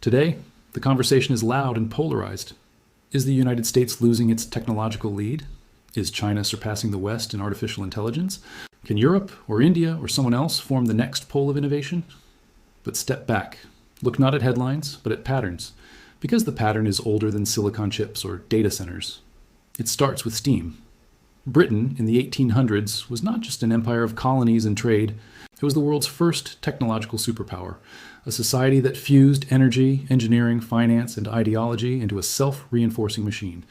Today, the conversation is loud and polarized. Is the United States losing its technological lead? Is China surpassing the West in artificial intelligence? Can Europe or India or someone else form the next pole of innovation? But step back. Look not at headlines, but at patterns, because the pattern is older than silicon chips or data centers. It starts with steam. Britain in the 1800s was not just an empire of colonies and trade. It was the world's first technological superpower, a society that fused energy, engineering, finance, and ideology into a self-reinforcing machine.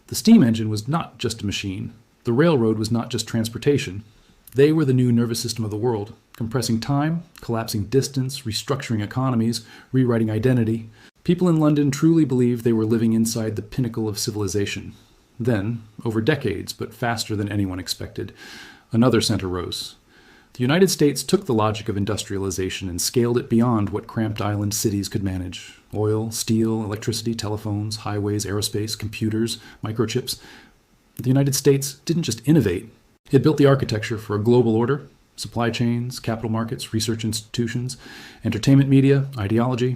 The steam engine was not just a machine. The railroad was not just transportation. They were the new nervous system of the world, compressing time, collapsing distance, restructuring economies, rewriting identity. People in London truly believed they were living inside the pinnacle of civilization. Then, over decades, but faster than anyone expected, another center rose. The United States took the logic of industrialization and scaled it beyond what cramped island cities could manage. Oil, steel, electricity, telephones, highways, aerospace, computers, microchips. The United States didn't just innovate. It built the architecture for a global order, supply chains, capital markets, research institutions, entertainment media, ideology.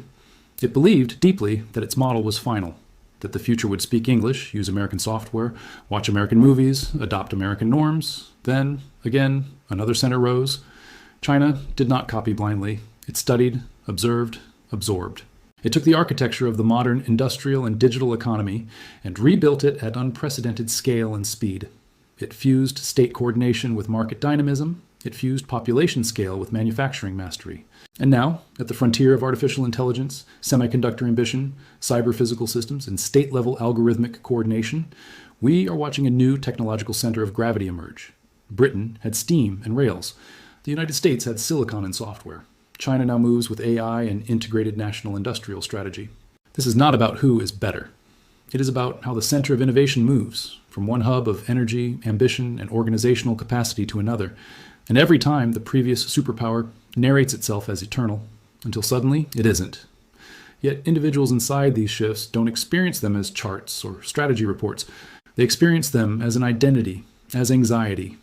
It believed deeply that its model was final, that the future would speak English, use American software, watch American movies, adopt American norms. Then, again, another center rose. China did not copy blindly. It studied, observed, absorbed. It took the architecture of the modern industrial and digital economy and rebuilt it at unprecedented scale and speed. It fused state coordination with market dynamism. It fused population scale with manufacturing mastery. And now, at the frontier of artificial intelligence, semiconductor ambition, cyber-physical systems, and state-level algorithmic coordination, we are watching a new technological center of gravity emerge. Britain had steam and rails. The United States had silicon and software. China now moves with AI and integrated national industrial strategy. This is not about who is better. It is about how the center of innovation moves, from one hub of energy, ambition, and organizational capacity to another. And every time, the previous superpower narrates itself as eternal, until suddenly it isn't. Yet individuals inside these shifts don't experience them as charts or strategy reports. They experience them as an identity, as anxiety,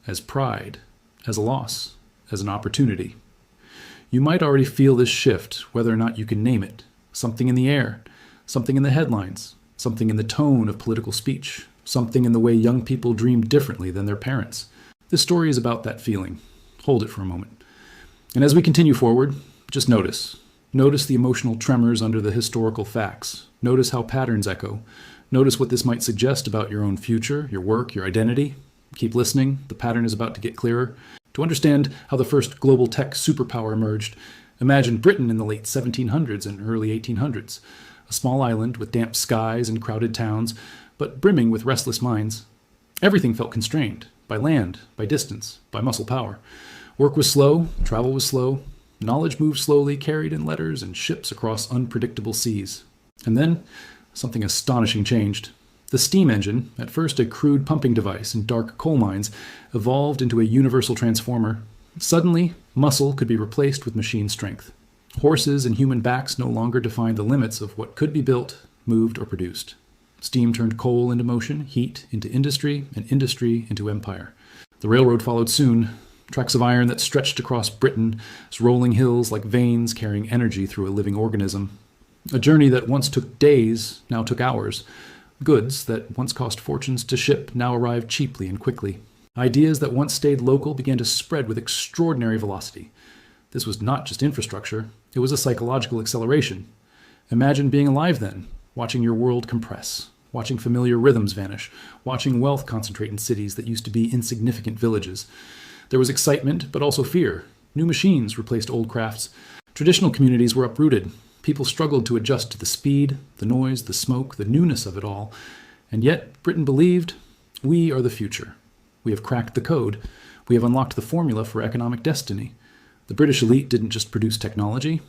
as pride, as a loss, as an opportunity. You might already feel this shift, whether or not you can name it. Something in the air, something in the headlines, something in the tone of political speech, something in the way young people dream differently than their parents. This story is about that feeling. Hold it for a moment. And as we continue forward, just notice. Notice the emotional tremors under the historical facts. Notice how patterns echo. Notice what this might suggest about your own future, your work, your identity. Keep listening. The pattern is about to get clearer. To understand how the first global tech superpower emerged, imagine Britain in the late 1700s and early 1800s. A small island with damp skies and crowded towns, but brimming with restless minds. Everything felt constrained. By land, by distance, by muscle power. Work was slow, travel was slow, knowledge moved slowly, carried in letters and ships across unpredictable seas. And then, something astonishing changed. The steam engine, at first a crude pumping device in dark coal mines, evolved into a universal transformer. Suddenly, muscle could be replaced with machine strength. Horses and human backs no longer defined the limits of what could be built, moved, or produced. Steam turned coal into motion, heat into industry, and industry into empire. The railroad followed soon, tracks of iron that stretched across Britain's rolling hills like veins carrying energy through a living organism. A journey that once took days now took hours. Goods that once cost fortunes to ship now arrived cheaply and quickly. Ideas that once stayed local began to spread with extraordinary velocity. This was not just infrastructure, it was a psychological acceleration. Imagine being alive then, watching your world compress, watching familiar rhythms vanish, watching wealth concentrate in cities that used to be insignificant villages. There was excitement, but also fear. New machines replaced old crafts. Traditional communities were uprooted. People struggled to adjust to the speed, the noise, the smoke, the newness of it all. And yet, Britain believed, we are the future. We have cracked the code. We have unlocked the formula for economic destiny. The British elite didn't just produce technology.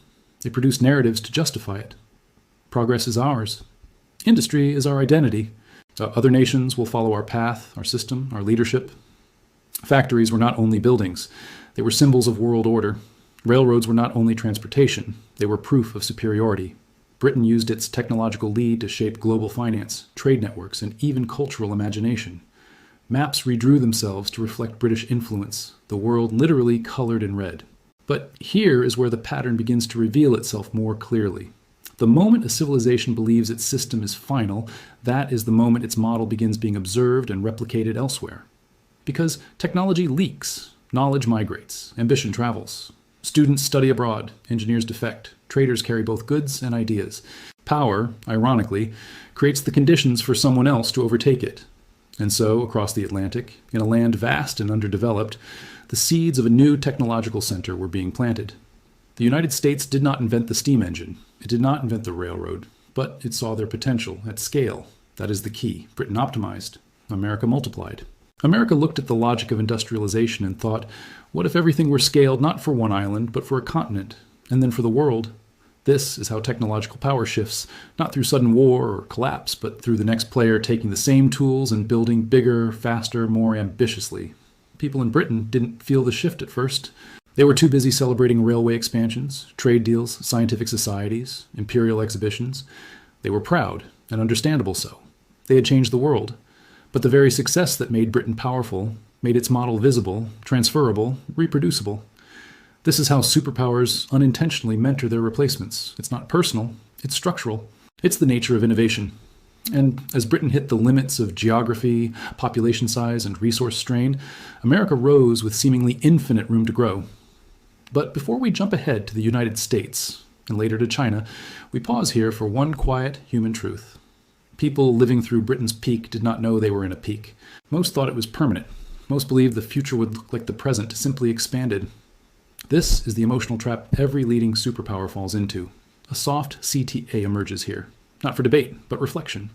They produced narratives to justify it. Progress is ours. Industry is our identity. Other nations will follow our path, our system, our leadership. Factories were not only buildings. They were symbols of world order. Railroads were not only transportation. They were proof of superiority. Britain used its technological lead to shape global finance, trade networks, and even cultural imagination. Maps redrew themselves to reflect British influence, the world literally colored in red. But here is where the pattern begins to reveal itself more clearly. The moment a civilization believes its system is final, that is the moment its model begins being observed and replicated elsewhere. Because technology leaks, knowledge migrates, ambition travels. Students study abroad, engineers defect, traders carry both goods and ideas. Power, ironically, creates the conditions for someone else to overtake it. And so, across the Atlantic, in a land vast and underdeveloped, the seeds of a new technological center were being planted. The United States did not invent the steam engine. It did not invent the railroad, but it saw their potential at scale. That is the key. Britain optimized. America multiplied. America looked at the logic of industrialization and thought, what if everything were scaled not for one island, but for a continent, and then for the world? This is how technological power shifts, not through sudden war or collapse, but through the next player taking the same tools and building bigger, faster, more ambitiously. People in Britain didn't feel the shift at first. They were too busy celebrating railway expansions, trade deals, scientific societies, imperial exhibitions. They were proud, and understandable so. They had changed the world. But the very success that made Britain powerful made its model visible, transferable, reproducible. This is how superpowers unintentionally mentor their replacements. It's not personal, it's structural. It's the nature of innovation. And as Britain hit the limits of geography, population size, and resource strain, America rose with seemingly infinite room to grow. But before we jump ahead to the United States, and later to China, we pause here for one quiet human truth. People living through Britain's peak did not know they were in a peak. Most thought it was permanent. Most believed the future would look like the present, simply expanded. This is the emotional trap every leading superpower falls into. A soft CTA emerges here, not for debate, but reflection.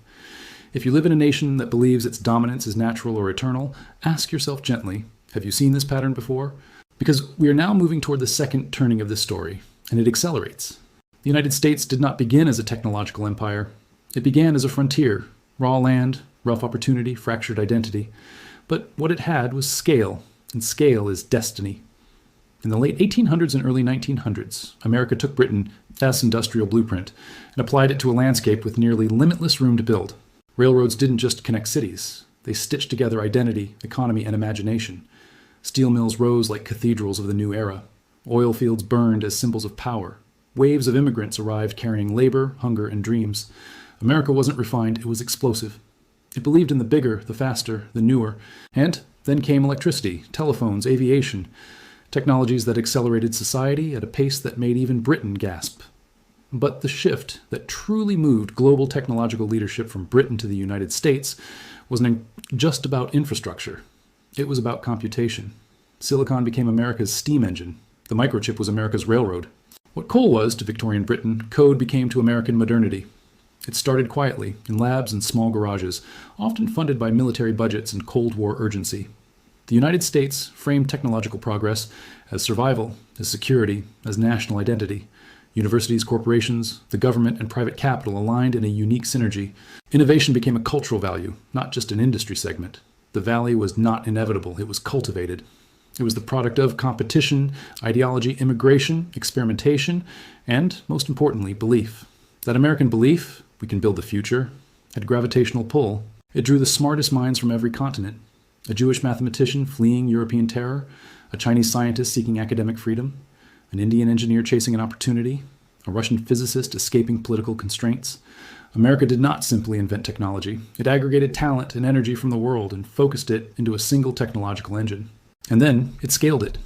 If you live in a nation that believes its dominance is natural or eternal, ask yourself gently, have you seen this pattern before? Because we are now moving toward the second turning of this story, and it accelerates. The United States did not begin as a technological empire. It began as a frontier, raw land, rough opportunity, fractured identity. But what it had was scale, and scale is destiny. In the late 1800s and early 1900s, America took Britain's industrial blueprint and applied it to a landscape with nearly limitless room to build. Railroads didn't just connect cities. They stitched together identity, economy, and imagination. Steel mills rose like cathedrals of the new era. Oil fields burned as symbols of power. Waves of immigrants arrived carrying labor, hunger, and dreams. America wasn't refined, it was explosive. It believed in the bigger, the faster, the newer. And then came electricity, telephones, aviation, technologies that accelerated society at a pace that made even Britain gasp. But the shift that truly moved global technological leadership from Britain to the United States wasn't just about infrastructure. It was about computation. Silicon became America's steam engine. The microchip was America's railroad. What coal was to Victorian Britain, code became to American modernity. It started quietly, in labs and small garages, often funded by military budgets and Cold War urgency. The United States framed technological progress as survival, as security, as national identity. Universities, corporations, the government, and private capital aligned in a unique synergy. Innovation became a cultural value, not just an industry segment. The value was not inevitable, it was cultivated. It was the product of competition, ideology, immigration, experimentation, and, most importantly, belief. That American belief, we can build the future, had gravitational pull. It drew the smartest minds from every continent. A Jewish mathematician fleeing European terror, a Chinese scientist seeking academic freedom, an Indian engineer chasing an opportunity, a Russian physicist escaping political constraints. America did not simply invent technology. It aggregated talent and energy from the world and focused it into a single technological engine. And then it scaled it.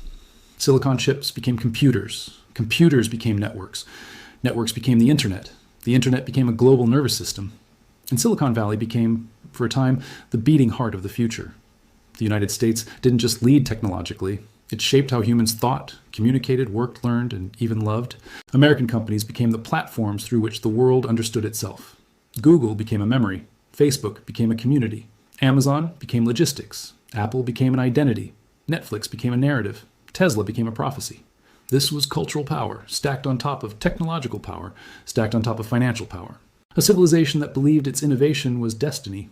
Silicon chips became computers. Computers became networks. Networks became the internet. The internet became a global nervous system. And Silicon Valley became, for a time, the beating heart of the future. The United States didn't just lead technologically. It shaped how humans thought, communicated, worked, learned, and even loved. American companies became the platforms through which the world understood itself. Google became a memory. Facebook became a community. Amazon became logistics. Apple became an identity. Netflix became a narrative. Tesla became a prophecy. This was cultural power, stacked on top of technological power, stacked on top of financial power. A civilization that believed its innovation was destiny.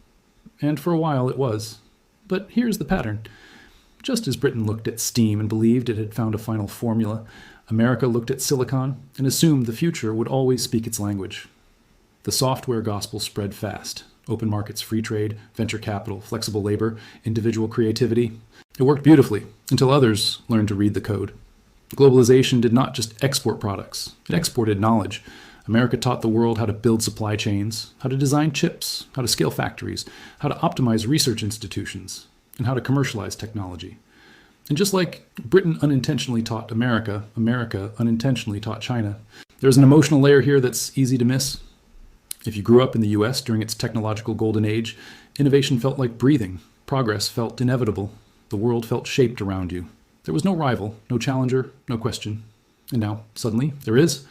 And for a while it was. But here's the pattern. Just as Britain looked at steam and believed it had found a final formula, America looked at silicon and assumed the future would always speak its language. The software gospel spread fast. Open markets, free trade, venture capital, flexible labor, individual creativity. It worked beautifully until others learned to read the code. Globalization did not just export products. It exported knowledge. America taught the world how to build supply chains, how to design chips, how to scale factories, how to optimize research institutions, and how to commercialize technology. And just like Britain unintentionally taught America, America unintentionally taught China. There's an emotional layer here that's easy to miss. If you grew up in the US during its technological golden age, innovation felt like breathing. Progress felt inevitable. The world felt shaped around you. There was no rival, no challenger, no question. And now, suddenly, there is.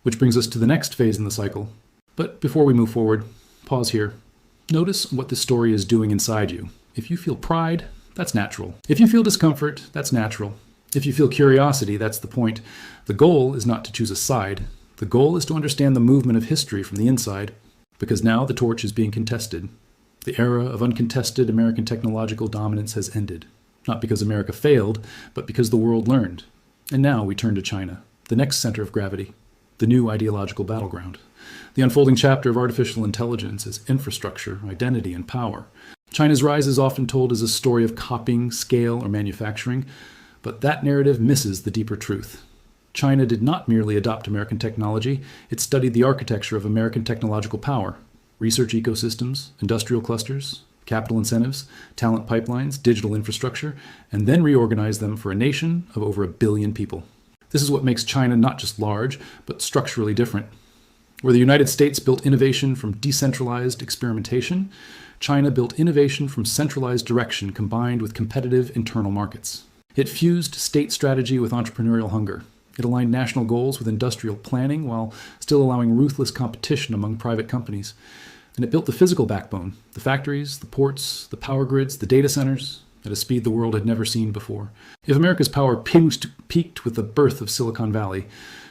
Which brings us to the next phase in the cycle. But before we move forward, pause here. Notice what this story is doing inside you. If you feel pride, that's natural. If you feel discomfort, that's natural. If you feel curiosity, that's the point. The goal is not to choose a side. The goal is to understand the movement of history from the inside, because now the torch is being contested. The era of uncontested American technological dominance has ended. Not because America failed, but because the world learned. And now we turn to China, the next center of gravity. The new ideological battleground. The unfolding chapter of artificial intelligence as infrastructure, identity, and power. China's rise is often told as a story of copying, scale, or manufacturing, but that narrative misses the deeper truth. China did not merely adopt American technology, it studied the architecture of American technological power, research ecosystems, industrial clusters, capital incentives, talent pipelines, digital infrastructure, and then reorganized them for a nation of over 1 billion people. This is what makes China not just large, but structurally different. Where the United States built innovation from decentralized experimentation, China built innovation from centralized direction combined with competitive internal markets. It fused state strategy with entrepreneurial hunger. It aligned national goals with industrial planning while still allowing ruthless competition among private companies. And it built the physical backbone, the factories, the ports, the power grids, the data centers, at a speed the world had never seen before. If America's power peaked with the birth of Silicon Valley,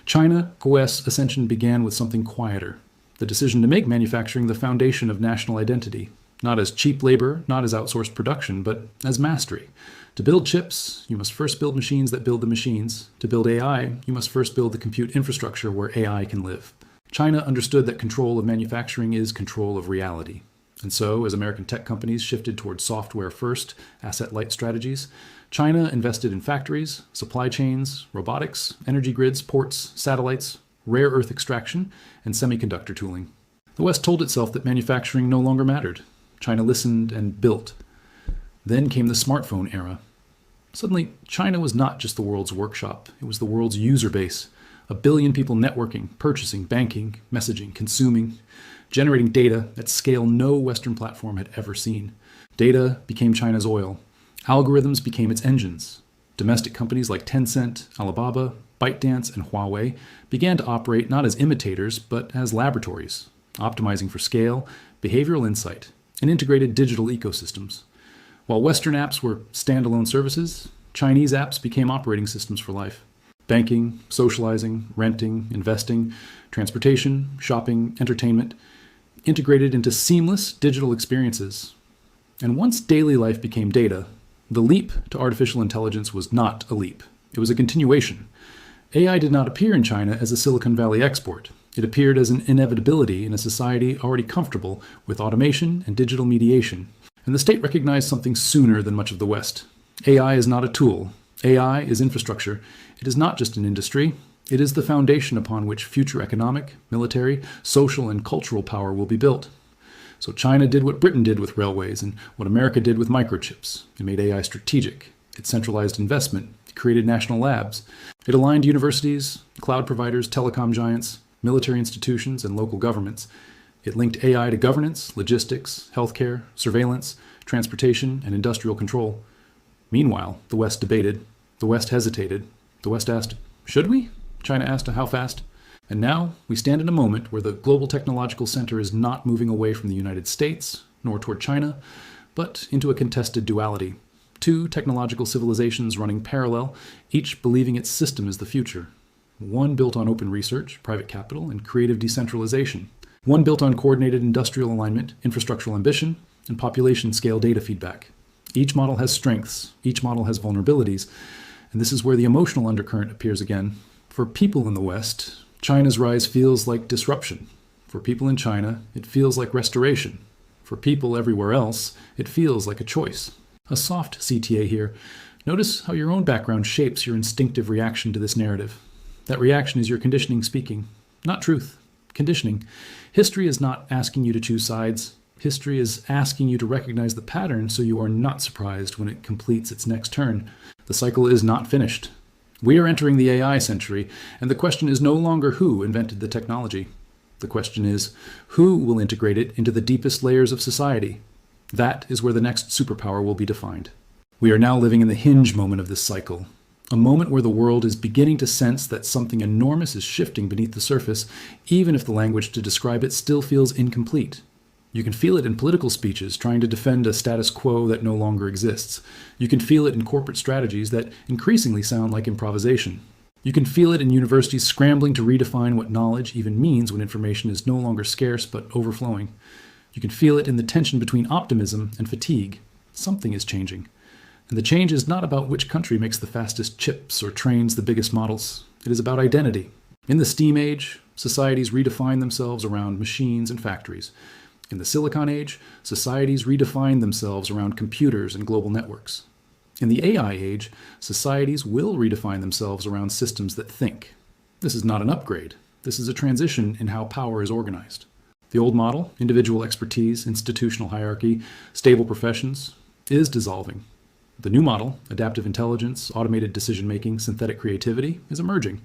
China's ascension began with something quieter, the decision to make manufacturing the foundation of national identity, not as cheap labor, not as outsourced production, but as mastery. To build chips, you must first build machines that build the machines. To build AI, you must first build the compute infrastructure where AI can live. China understood that control of manufacturing is control of reality. And so, as American tech companies shifted towards software-first, asset-light strategies, China invested in factories, supply chains, robotics, energy grids, ports, satellites, rare earth extraction, and semiconductor tooling. The West told itself that manufacturing no longer mattered. China listened and built. Then came the smartphone era. Suddenly, China was not just the world's workshop. It was the world's user base. 1 billion people networking, purchasing, banking, messaging, consuming, generating data at scale no Western platform had ever seen. Data became China's oil. Algorithms became its engines. Domestic companies like Tencent, Alibaba, ByteDance, and Huawei began to operate not as imitators, but as laboratories, optimizing for scale, behavioral insight, and integrated digital ecosystems. While Western apps were standalone services, Chinese apps became operating systems for life. Banking, socializing, renting, investing, transportation, shopping, entertainment, integrated into seamless digital experiences. And once daily life became data, the leap to artificial intelligence was not a leap. It was a continuation. AI did not appear in China as a Silicon Valley export. It appeared as an inevitability in a society already comfortable with automation and digital mediation. And the state recognized something sooner than much of the West. AI is not a tool. AI is infrastructure. It is not just an industry. It is the foundation upon which future economic, military, social, and cultural power will be built. So China did what Britain did with railways and what America did with microchips. It made AI strategic. It centralized investment. It created national labs. It aligned universities, cloud providers, telecom giants, military institutions, and local governments. It linked AI to governance, logistics, healthcare, surveillance, transportation, and industrial control. Meanwhile, the West debated. The West hesitated. The West asked, should we? China asked, how fast? And now we stand in a moment where the global technological center is not moving away from the United States, nor toward China, but into a contested duality. Two technological civilizations running parallel, each believing its system is the future. One built on open research, private capital, and creative decentralization. One built on coordinated industrial alignment, infrastructural ambition, and population scale data feedback. Each model has strengths, each model has vulnerabilities, and this is where the emotional undercurrent appears again. For people in the West, China's rise feels like disruption. For people in China, it feels like restoration. For people everywhere else, it feels like a choice. A soft CTA here. Notice how your own background shapes your instinctive reaction to this narrative. That reaction is your conditioning speaking, not truth. Conditioning. History is not asking you to choose sides. History is asking you to recognize the pattern so you are not surprised when it completes its next turn. The cycle is not finished. We are entering the AI century, and the question is no longer who invented the technology. The question is, who will integrate it into the deepest layers of society? That is where the next superpower will be defined. We are now living in the hinge moment of this cycle, a moment where the world is beginning to sense that something enormous is shifting beneath the surface, even if the language to describe it still feels incomplete. You can feel it in political speeches trying to defend a status quo that no longer exists. You can feel it in corporate strategies that increasingly sound like improvisation. You can feel it in universities scrambling to redefine what knowledge even means when information is no longer scarce but overflowing. You can feel it in the tension between optimism and fatigue. Something is changing. And the change is not about which country makes the fastest chips or trains the biggest models. It is about identity. In the STEAM age, societies redefine themselves around machines and factories. In the Silicon Age, societies redefine themselves around computers and global networks. In the AI age, societies will redefine themselves around systems that think. This is not an upgrade. This is a transition in how power is organized. The old model, individual expertise, institutional hierarchy, stable professions, is dissolving. The new model, adaptive intelligence, automated decision-making, synthetic creativity, is emerging.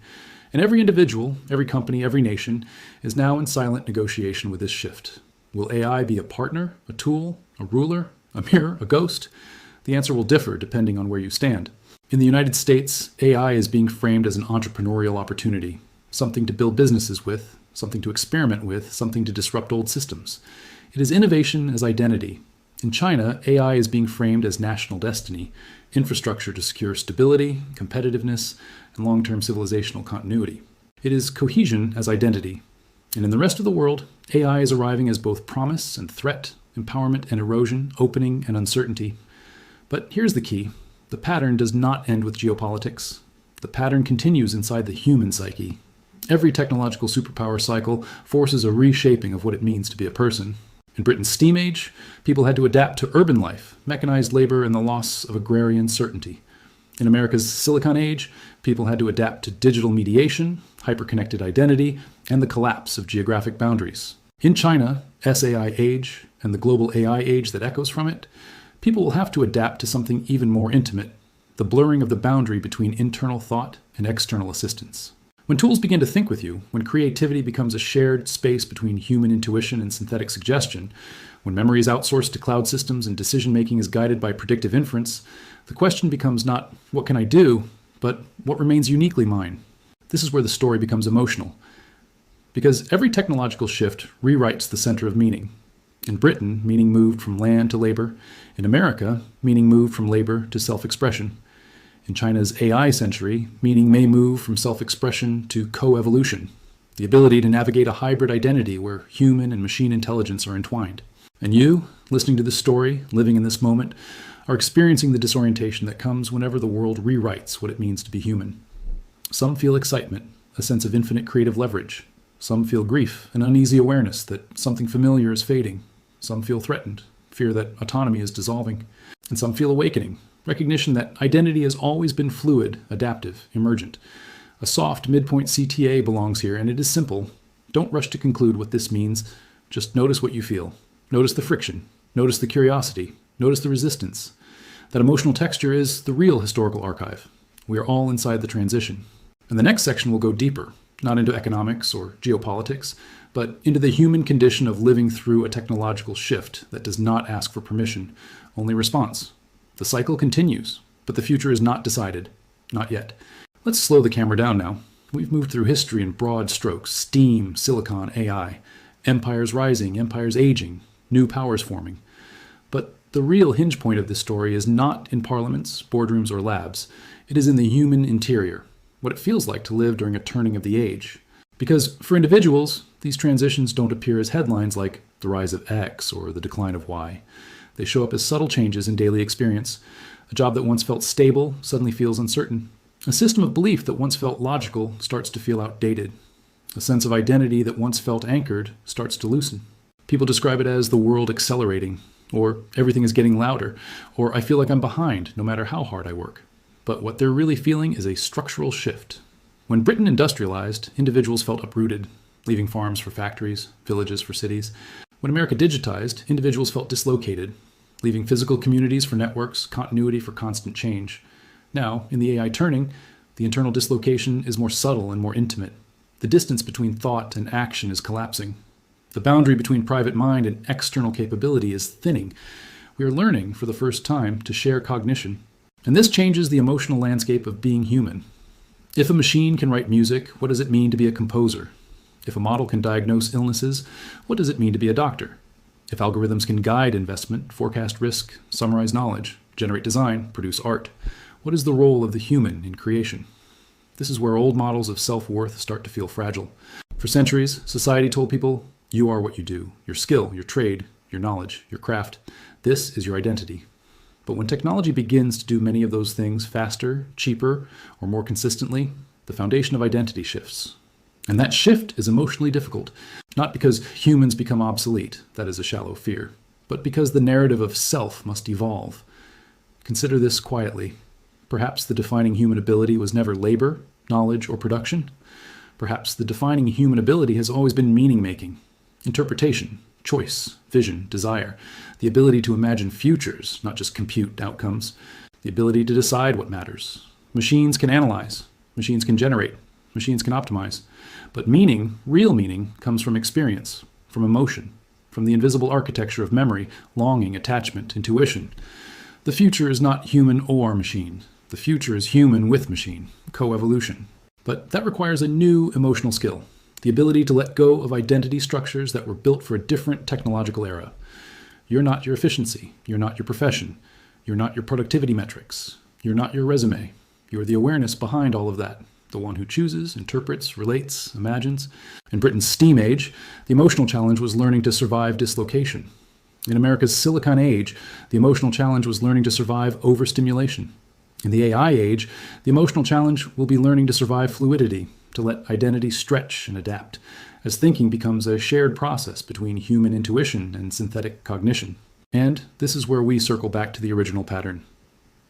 And every individual, every company, every nation is now in silent negotiation with this shift. Will AI be a partner, a tool, a ruler, a mirror, a ghost? The answer will differ depending on where you stand. In the United States, AI is being framed as an entrepreneurial opportunity, something to build businesses with, something to experiment with, something to disrupt old systems. It is innovation as identity. In China, AI is being framed as national destiny, infrastructure to secure stability, competitiveness, and long-term civilizational continuity. It is cohesion as identity. And in the rest of the world, AI is arriving as both promise and threat, empowerment and erosion, opening and uncertainty. But here's the key. The pattern does not end with geopolitics. The pattern continues inside the human psyche. Every technological superpower cycle forces a reshaping of what it means to be a person. In Britain's steam age, people had to adapt to urban life, mechanized labor, and the loss of agrarian certainty. In America's Silicon Age, people had to adapt to digital mediation, hyper-connected identity, and the collapse of geographic boundaries. In China, SAI age, and the global AI age that echoes from it, people will have to adapt to something even more intimate, the blurring of the boundary between internal thought and external assistance. When tools begin to think with you, when creativity becomes a shared space between human intuition and synthetic suggestion, when memory is outsourced to cloud systems and decision-making is guided by predictive inference, the question becomes not, what can I do, but what remains uniquely mine? This is where the story becomes emotional. Because every technological shift rewrites the center of meaning. In Britain, meaning moved from land to labor. In America, meaning moved from labor to self-expression. In China's AI century, meaning may move from self-expression to co-evolution, the ability to navigate a hybrid identity where human and machine intelligence are entwined. And you, listening to this story, living in this moment, are experiencing the disorientation that comes whenever the world rewrites what it means to be human. Some feel excitement, a sense of infinite creative leverage. Some feel grief, an uneasy awareness that something familiar is fading. Some feel threatened, fear that autonomy is dissolving. And some feel awakening, recognition that identity has always been fluid, adaptive, emergent. A soft midpoint CTA belongs here, and it is simple. Don't rush to conclude what this means. Just notice what you feel. Notice the friction. Notice the curiosity. Notice the resistance. That emotional texture is the real historical archive. We are all inside the transition. And the next section will go deeper, not into economics or geopolitics, but into the human condition of living through a technological shift that does not ask for permission, only response. The cycle continues, but the future is not decided. Not yet. Let's slow the camera down now. We've moved through history in broad strokes: steam, silicon, AI, empires rising, empires aging, new powers forming. But the real hinge point of this story is not in parliaments, boardrooms, or labs. It is in the human interior, what it feels like to live during a turning of the age. Because for individuals, these transitions don't appear as headlines like the rise of X or the decline of Y. They show up as subtle changes in daily experience. A job that once felt stable suddenly feels uncertain. A system of belief that once felt logical starts to feel outdated. A sense of identity that once felt anchored starts to loosen. People describe it as the world accelerating, or everything is getting louder, or I feel like I'm behind no matter how hard I work. But what they're really feeling is a structural shift. When Britain industrialized, individuals felt uprooted. leaving farms for factories, villages for cities. When America digitized, individuals felt dislocated, leaving physical communities for networks, continuity for constant change. Now, in the AI turning, the internal dislocation is more subtle and more intimate. The distance between thought and action is collapsing. The boundary between private mind and external capability is thinning. We are learning, for the first time, to share cognition. And this changes the emotional landscape of being human. If a machine can write music, what does it mean to be a composer? If a model can diagnose illnesses, what does it mean to be a doctor? If algorithms can guide investment, forecast risk, summarize knowledge, generate design, produce art, what is the role of the human in creation? This is where old models of self-worth start to feel fragile. For centuries, society told people, you are what you do, your skill, your trade, your knowledge, your craft. This is your identity. But when technology begins to do many of those things faster, cheaper, or more consistently, the foundation of identity shifts. And that shift is emotionally difficult, not because humans become obsolete, that is a shallow fear, but because the narrative of self must evolve. Consider this quietly. Perhaps the defining human ability was never labor, knowledge, or production. Perhaps the defining human ability has always been meaning-making, interpretation, choice, vision, desire, the ability to imagine futures, not just compute outcomes, the ability to decide what matters. Machines can analyze, machines can generate, machines can optimize. But meaning, real meaning, comes from experience, from emotion, from the invisible architecture of memory, longing, attachment, intuition. The future is not human or machine. The future is human with machine, coevolution. But that requires a new emotional skill, the ability to let go of identity structures that were built for a different technological era. You're not your efficiency. You're not your profession. You're not your productivity metrics. You're not your resume. You're the awareness behind all of that. The one who chooses, interprets, relates, imagines. In Britain's STEAM age, the emotional challenge was learning to survive dislocation. In America's Silicon Age, the emotional challenge was learning to survive overstimulation. In the AI age, the emotional challenge will be learning to survive fluidity, to let identity stretch and adapt, as thinking becomes a shared process between human intuition and synthetic cognition. And this is where we circle back to the original pattern.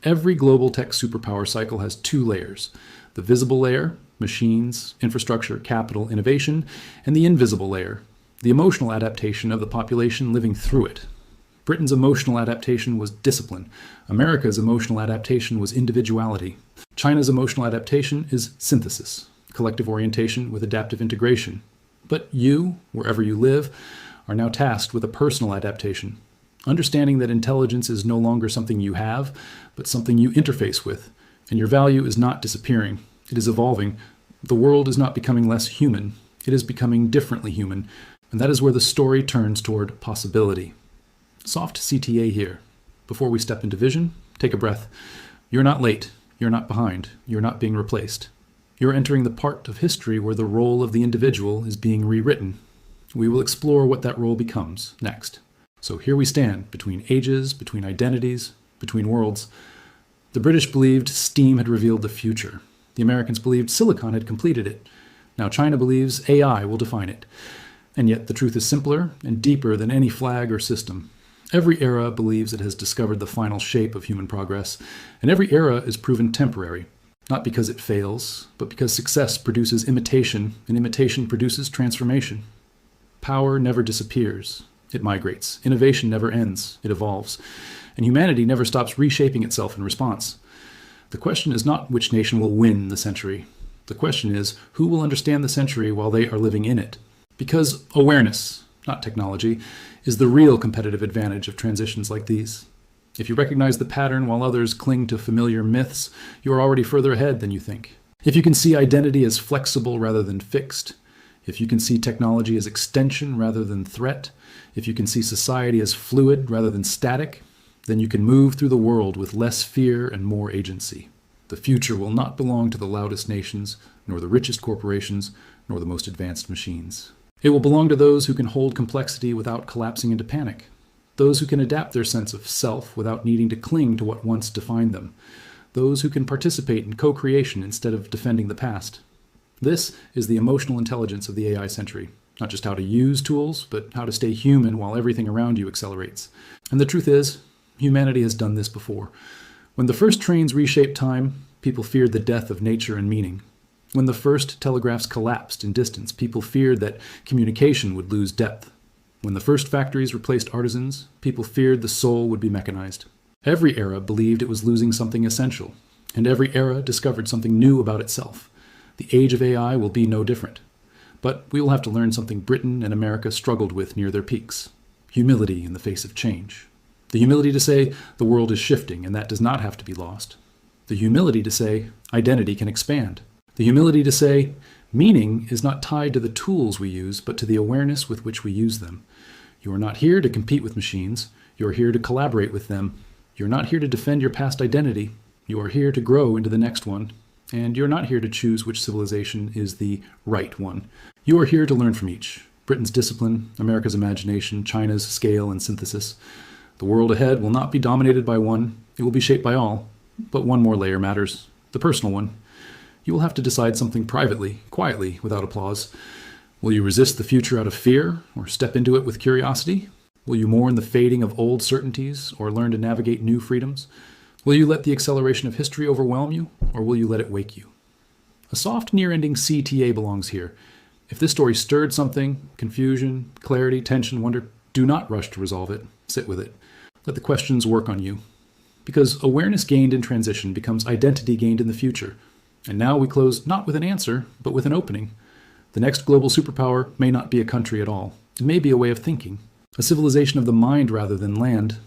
Every global tech superpower cycle has two layers: the visible layer, machines, infrastructure, capital, innovation, and the invisible layer, the emotional adaptation of the population living through it. Britain's emotional adaptation was discipline. America's emotional adaptation was individuality. China's emotional adaptation is synthesis, collective orientation with adaptive integration. But you, wherever you live, are now tasked with a personal adaptation, understanding that intelligence is no longer something you have, but something you interface with, and your value is not disappearing. It is evolving. The world is not becoming less human. It is becoming differently human, and that is where the story turns toward possibility. Soft CTA here. Before we step into vision, take a breath. You're not late. You're not behind. You're not being replaced. You're entering the part of history where the role of the individual is being rewritten. We will explore what that role becomes next. So here we stand, between ages, between identities, between worlds. The British believed steam had revealed the future. The Americans believed silicon had completed it. Now China believes AI will define it. And yet the truth is simpler and deeper than any flag or system. Every era believes it has discovered the final shape of human progress, and every era is proven temporary, not because it fails, but because success produces imitation, and imitation produces transformation. Power never disappears. It migrates. Innovation never ends. It evolves. And humanity never stops reshaping itself in response. The question is not which nation will win the century. The question is who will understand the century while they are living in it. Because awareness, not technology, is the real competitive advantage of transitions like these. If you recognize the pattern while others cling to familiar myths, you are already further ahead than you think. If you can see identity as flexible rather than fixed, if you can see technology as extension rather than threat, if you can see society as fluid rather than static, then you can move through the world with less fear and more agency. The future will not belong to the loudest nations, nor the richest corporations, nor the most advanced machines. It will belong to those who can hold complexity without collapsing into panic, those who can adapt their sense of self without needing to cling to what once defined them, those who can participate in co-creation instead of defending the past. This is the emotional intelligence of the AI century. Not just how to use tools, but how to stay human while everything around you accelerates. And the truth is, humanity has done this before. When the first trains reshaped time, people feared the death of nature and meaning. When the first telegraphs collapsed in distance, people feared that communication would lose depth. When the first factories replaced artisans, people feared the soul would be mechanized. Every era believed it was losing something essential, and every era discovered something new about itself. The age of AI will be no different. But we will have to learn something Britain and America struggled with near their peaks: humility in the face of change. The humility to say the world is shifting and that does not have to be lost. The humility to say identity can expand. The humility to say meaning is not tied to the tools we use, but to the awareness with which we use them. You are not here to compete with machines. You are here to collaborate with them. You are not here to defend your past identity. You are here to grow into the next one. And you're not here to choose which civilization is the right one. You are here to learn from each. Britain's discipline, America's imagination, China's scale and synthesis. The world ahead will not be dominated by one. It will be shaped by all. But one more layer matters, the personal one. You will have to decide something privately, quietly, without applause. Will you resist the future out of fear, or step into it with curiosity? Will you mourn the fading of old certainties, or learn to navigate new freedoms? Will you let the acceleration of history overwhelm you, or will you let it wake you? A soft, near-ending CTA belongs here. If this story stirred something, confusion, clarity, tension, wonder, do not rush to resolve it. Sit with it. Let the questions work on you. Because awareness gained in transition becomes identity gained in the future. And now we close not with an answer, but with an opening. The next global superpower may not be a country at all. It may be a way of thinking, a civilization of the mind rather than land,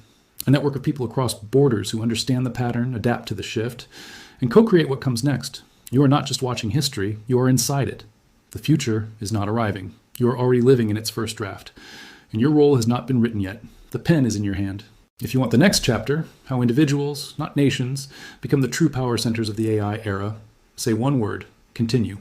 a network of people across borders who understand the pattern, adapt to the shift, and co-create what comes next. You are not just watching history, you are inside it. The future is not arriving. You are already living in its first draft, and your role has not been written yet. The pen is in your hand. If you want the next chapter, how individuals, not nations, become the true power centers of the AI era, say one word: continue.